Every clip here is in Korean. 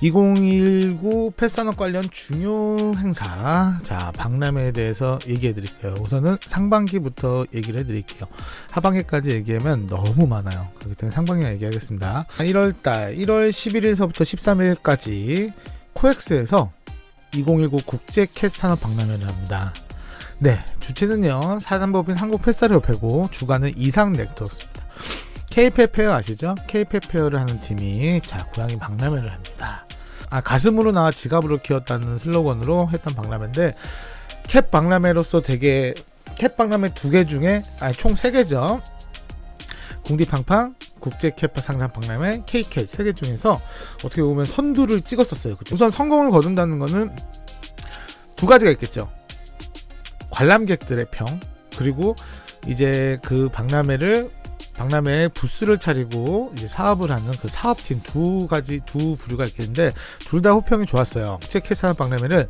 2019 펫산업 관련 중요 행사, 자 박람회에 대해서 얘기해 드릴게요. 우선은 상반기부터 얘기를 해 드릴게요. 하반기까지 얘기하면 너무 많아요. 그렇기 때문에 상반기만 얘기하겠습니다. 1월달 1월 11일서부터 13일까지 코엑스에서 2019 국제 캣 산업 박람회를 합니다. 네, 주최는요 사단법인 한국펫사료협회고 주관은 이상 넥터스입니다. K-펫 페어 아시죠? K-펫 페어를 하는 팀이 자 고양이 박람회를 합니다. 가슴으로 나와 지갑으로 키웠다는 슬로건으로 했던 박람회인데, 캣 박람회로서 되게 캣 박람회 2개 중에 총 3개죠. 궁디팡팡 국제 캣 상장 박람회, K-캣 3개 중에서 어떻게 보면 선두를 찍었었어요. 그쵸? 우선 성공을 거둔다는 거는 두 가지가 있겠죠. 관람객들의 평, 그리고 이제 그 박람회에 부스를 차리고 이제 사업을 하는 그 사업팀 두 부류가 있겠는데, 둘 다 호평이 좋았어요. 국제 캣 산업 박람회를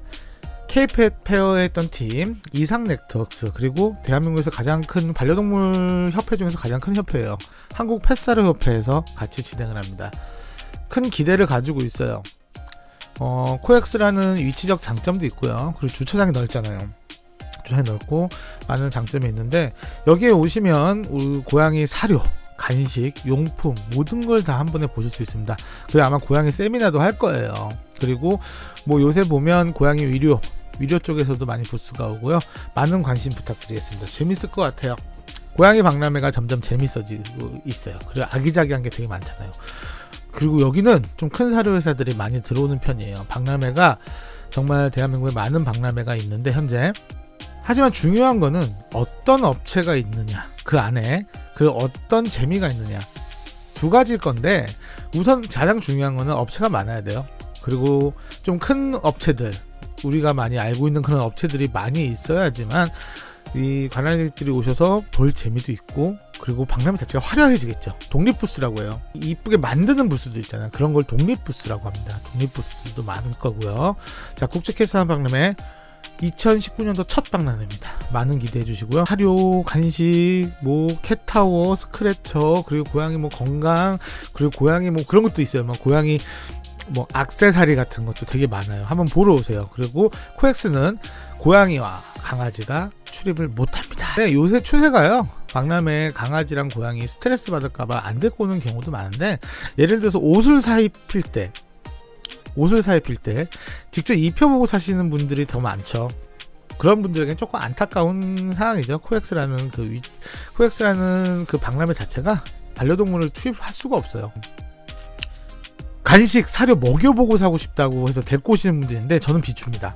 K-펫 페어에 했던 팀 이상 넥터스, 그리고 대한민국에서 가장 큰 반려동물 협회 중에서 가장 큰 협회예요. 한국 펫사료 협회에서 같이 진행을 합니다. 큰 기대를 가지고 있어요. 코엑스라는 위치적 장점도 있고요. 그리고 주차장이 넓잖아요. 주차장이 넓고 많은 장점이 있는데, 여기에 오시면 우리 고양이 사료, 간식, 용품 모든 걸 다 한 번에 보실 수 있습니다. 그리고 아마 고양이 세미나도 할 거예요. 그리고 뭐 요새 보면 고양이 위료 쪽에서도 많이 부스가 오고요. 많은 관심 부탁드리겠습니다. 재밌을 것 같아요. 고양이 박람회가 점점 재밌어지고 있어요. 그리고 아기자기한 게 되게 많잖아요. 그리고 여기는 좀 큰 사료 회사들이 많이 들어오는 편이에요. 박람회가 정말 대한민국에 많은 박람회가 있는데 현재, 하지만 중요한 거는 어떤 업체가 있느냐, 그 안에 그 어떤 재미가 있느냐, 두 가지일 건데, 우선 가장 중요한 거는 업체가 많아야 돼요. 그리고 좀 큰 업체들, 우리가 많이 알고 있는 그런 업체들이 많이 있어야지만 이 관람객들이 오셔서 볼 재미도 있고, 그리고 박람회 자체가 화려해지겠죠. 독립부스라고 해요. 이쁘게 만드는 부스도 있잖아요. 그런 걸 독립부스라고 합니다. 독립부스들도 많을 거고요. 자, 국제 캣 산업 박람회 2019년도 첫 박람회입니다. 많은 기대해 주시고요. 사료, 간식, 뭐 캣타워, 스크래처, 그리고 고양이 뭐 건강, 그리고 고양이 뭐 그런 것도 있어요. 뭐 고양이 뭐 액세서리 같은 것도 되게 많아요. 한번 보러 오세요. 그리고 코엑스는 고양이와 강아지가 출입을 못합니다. 네, 요새 추세가요, 박람회에 강아지랑 고양이 스트레스 받을까봐 안 데리고 오는 경우도 많은데, 예를 들어서 옷을 사입힐 때 직접 입혀보고 사시는 분들이 더 많죠. 그런 분들에게는 조금 안타까운 상황이죠. 코엑스라는 그 박람회 자체가 반려동물을 투입할 수가 없어요. 간식, 사료 먹여보고 사고 싶다고 해서 데리고 오시는 분들인데 저는 비춥니다.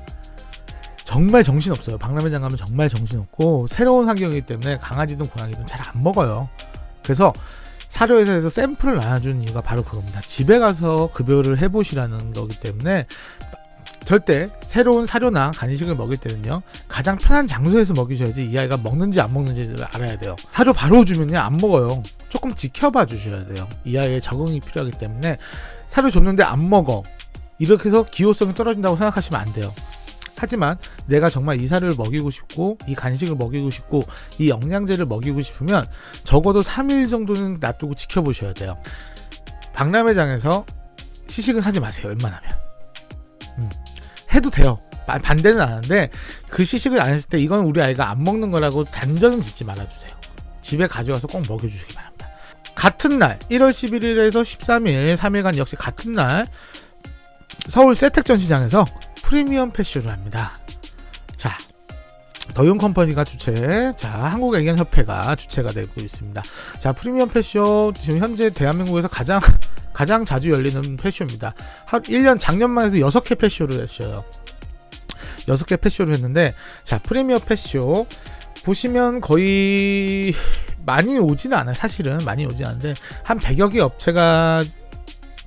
정말 정신없어요. 박람회장 가면 정말 정신없고, 새로운 환경이기 때문에 강아지든 고양이든 잘 안 먹어요. 그래서 사료회사에서 샘플을 나눠주는 이유가 바로 그겁니다. 집에 가서 급여를 해보시라는 거기 때문에, 절대 새로운 사료나 간식을 먹일 때는요, 가장 편한 장소에서 먹이셔야지 이 아이가 먹는지 안 먹는지를 알아야 돼요. 사료 바로 주면요 안 먹어요. 조금 지켜봐 주셔야 돼요. 이 아이의 적응이 필요하기 때문에 사료 줬는데 안 먹어, 이렇게 해서 기호성이 떨어진다고 생각하시면 안 돼요. 하지만 내가 정말 이 사료를 먹이고 싶고, 이 간식을 먹이고 싶고, 이 영양제를 먹이고 싶으면 적어도 3일 정도는 놔두고 지켜보셔야 돼요. 박람회장에서 시식은 하지 마세요. 웬만하면 해도 돼요. 반대는 안 하는데, 그 시식을 안 했을 때 이건 우리 아이가 안 먹는 거라고 단정은 짓지 말아주세요. 집에 가져와서 꼭 먹여주시기 바랍니다. 같은 날 1월 11일에서 13일 3일간 역시 같은 날 서울 세택전시장에서 프리미엄 펫쇼를 합니다. 자, 더용 컴퍼니가 주최, 자, 한국애견협회가 주최가 되고 있습니다. 자, 프리미엄 펫쇼 지금 현재 대한민국에서 가장 자주 열리는 펫쇼입니다. 1년 작년만 해도 6개 펫쇼를 했어요. 6개 펫쇼를 했는데, 자, 프리미엄 펫쇼 보시면 거의 많이 오지는 않아요. 사실은 많이 오지 않는데 한 100여 개 업체가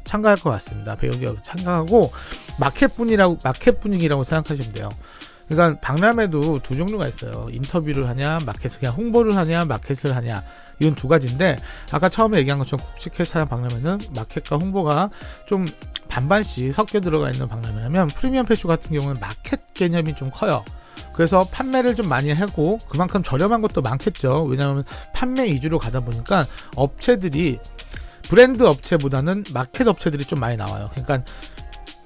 참가할 것 같습니다. 100여 개 참가하고 마켓 분위기라고 생각하시면 돼요. 그러니까 박람회도 두 종류가 있어요. 인터뷰를 하냐, 마켓을 그냥 홍보를 하냐, 마켓을 하냐, 이건 두 가지인데, 아까 처음에 얘기한 것처럼 국제 캣 산업 박람회는 마켓과 홍보가 좀 반반씩 섞여 들어가 있는 박람회라면, 프리미엄 펫쇼 같은 경우는 마켓 개념이 좀 커요. 그래서 판매를 좀 많이 하고 그만큼 저렴한 것도 많겠죠. 왜냐하면 판매 위주로 가다 보니까 업체들이 브랜드 업체보다는 마켓 업체들이 좀 많이 나와요. 그러니까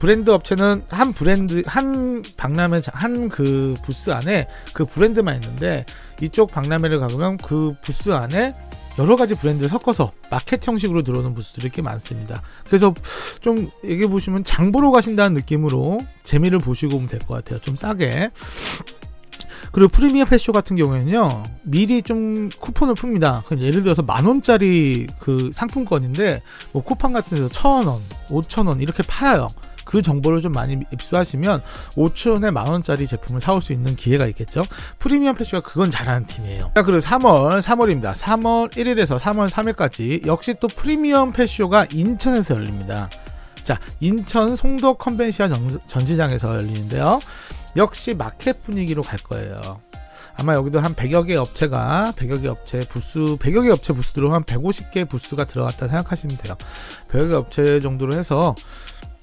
브랜드 업체는 한 브랜드, 한 박람회 한 그 부스 안에 그 브랜드만 있는데, 이쪽 박람회를 가보면 그 부스 안에 여러 가지 브랜드를 섞어서 마켓 형식으로 들어오는 부스들이 꽤 많습니다. 그래서 좀 얘기해 보시면 장 보러 가신다는 느낌으로 재미를 보시고 오면 될 것 같아요. 좀 싸게. 그리고 프리미어 펫쇼 같은 경우에는요, 미리 좀 쿠폰을 풉니다. 그럼 예를 들어서 10,000원짜리 그 상품권인데, 뭐 쿠팡 같은 데서 1,000원, 5,000원 이렇게 팔아요. 그 정보를 좀 많이 입수하시면 5,000원에 10,000원짜리 제품을 사올 수 있는 기회가 있겠죠. 프리미엄 펫쇼가 그건 잘하는 팀이에요. 자, 그리고 3월입니다. 3월 1일에서 3월 3일까지 역시 또 프리미엄 펫쇼가 인천에서 열립니다. 자, 인천 송도 컨벤션 전시장에서 열리는데요. 역시 마켓 분위기로 갈 거예요. 아마 여기도 한 100여 개 업체가 100여 개 업체 부스들로 한 150개 부스가 들어갔다 생각하시면 돼요. 100여 개 업체 정도로 해서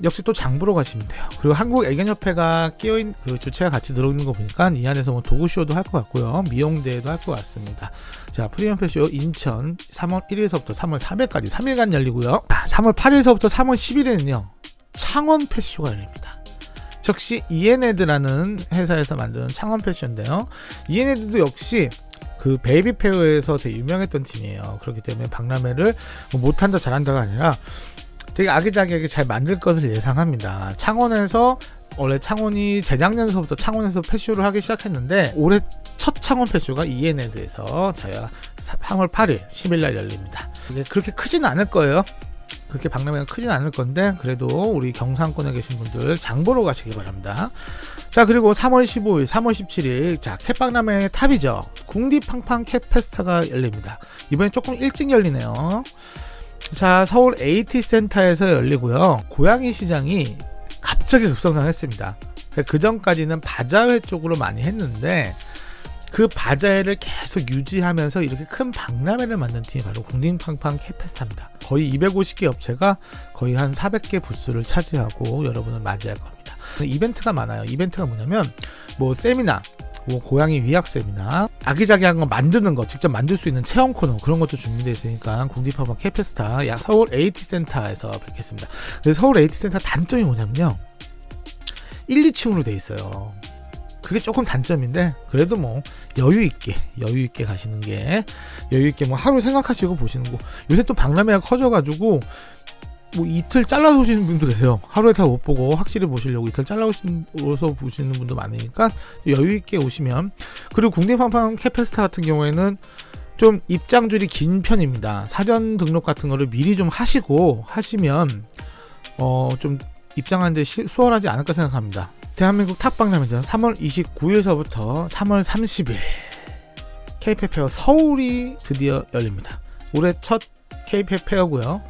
역시 또 장보러 가시면 돼요. 그리고 한국 애견협회가 끼어있는 그 주체가 같이 들어오는 거 보니까 이 안에서 뭐 도구쇼도 할 것 같고요, 미용대회도 할 것 같습니다. 자, 프리미엄 펫쇼 인천 3월 1일서부터 3월 3일까지 3일간 열리고요. 3월 8일서부터 3월 10일에는요 창원 펫쇼가 열립니다. 즉시 이엔헤드라는 회사에서 만드는 창원 펫쇼인데요, 이엔헤드도 역시 그 베이비 페어에서 되게 유명했던 팀이에요. 그렇기 때문에 박람회를 뭐 못한다 잘한다가 아니라 되게 아기자기하게 잘 만들 것을 예상합니다. 창원에서 원래 창원이 재작년서부터 창원에서 펫쇼를 하기 시작했는데, 올해 첫 창원 펫쇼가 이엔헤드에서 저희가 3월 8일 10일날 열립니다. 이게 그렇게 크진 않을 거예요. 그렇게 박람회가 크진 않을 건데, 그래도 우리 경상권에 계신 분들 장 보러 가시기 바랍니다. 자, 그리고 3월 15일, 3월 17일, 자, 캣박람회의 탑이죠. 궁디팡팡 캣페스타가 열립니다. 이번에 조금 일찍 열리네요. 자, 서울 AT센터에서 열리고요. 고양이 시장이 갑자기 급성장했습니다. 그 전까지는 바자회 쪽으로 많이 했는데, 그 바자회를 계속 유지하면서 이렇게 큰 박람회를 만든 팀이 바로 궁디팡팡 캣페스타입니다. 거의 250개 업체가 거의 한 400개 부스를 차지하고 여러분을 맞이할 겁니다. 이벤트가 많아요. 이벤트가 뭐냐면 뭐 세미나, 뭐 고양이 위약 세미나, 아기자기한 거 만드는 거 직접 만들 수 있는 체험 코너, 그런 것도 준비되어 있으니까 궁디팡팡 캣페스타 서울 AT센터에서 뵙겠습니다. 근데 서울 AT센터 단점이 뭐냐면요, 1, 2층으로 돼 있어요. 그게 조금 단점인데, 그래도 뭐 여유 있게 가시는 게, 여유 있게 뭐 하루 생각하시고 보시는 거. 요새 또 박람회가 커져가지고 뭐 이틀 잘라서 오시는 분도 계세요. 하루에 다 못 보고 확실히 보시려고 이틀 잘라서 보시는 분도 많으니까 여유 있게 오시면. 그리고 궁디팡팡 캣페스타 같은 경우에는 좀 입장줄이 긴 편입니다. 사전 등록 같은 거를 미리 좀 하시면 좀 입장하는데 수월하지 않을까 생각합니다. 대한민국 탑박람회죠. 3월 29일서부터 3월 30일 K-팝 페어 서울이 드디어 열립니다. 올해 첫 K-팝 페어고요.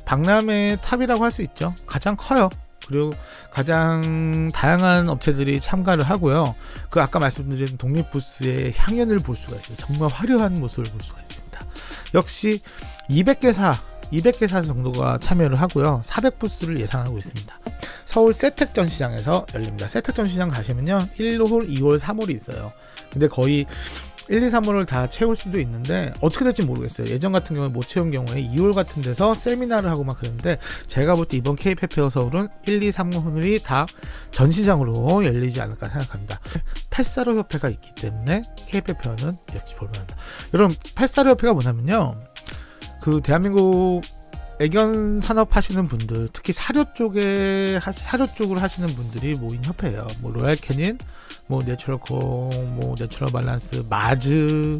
박람회 탑이라고 할 수 있죠. 가장 커요. 그리고 가장 다양한 업체들이 참가를 하고요. 그 아까 말씀드린 독립 부스의 향연을 볼 수가 있어요. 정말 화려한 모습을 볼 수가 있습니다. 역시 200개사 정도가 참여를 하고요. 400부스를 예상하고 있습니다. 서울 세택전시장에서 열립니다. 세택전시장 가시면요, 1홀, 2홀, 3홀이 있어요. 근데 거의 1, 2, 3홀을 다 채울 수도 있는데 어떻게 될지 모르겠어요. 예전 같은 경우에 못 채운 경우에 2홀 같은 데서 세미나를 하고 막 그랬는데, 제가 볼 때 이번 K-팝 페어 서울은 1, 2, 3홀이 다 전시장으로 열리지 않을까 생각합니다. 펫사료 협회가 있기 때문에 K-팝 페어는 역시 볼만합니다. 여러분, 펫사료 협회가 뭐냐면요, 그 대한민국 애견 산업 하시는 분들, 특히 사료 쪽으로 하시는 분들이 모인 협회예요. 뭐 로얄 캐닌, 뭐 내추럴콩, 뭐 내추럴 밸런스, 마즈,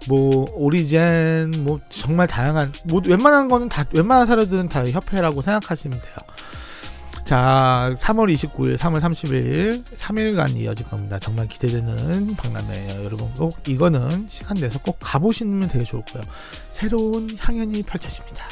뭐 오리젠, 뭐 정말 다양한, 뭐 웬만한 거는 다, 웬만한 사료들은 다 협회라고 생각하시면 돼요. 자, 3월 29일, 3월 30일 3일간 이어질 겁니다. 정말 기대되는 박람회예요. 여러분 꼭 이거는 시간 내서 꼭 가보시면 되게 좋을 거예요. 새로운 향연이 펼쳐집니다.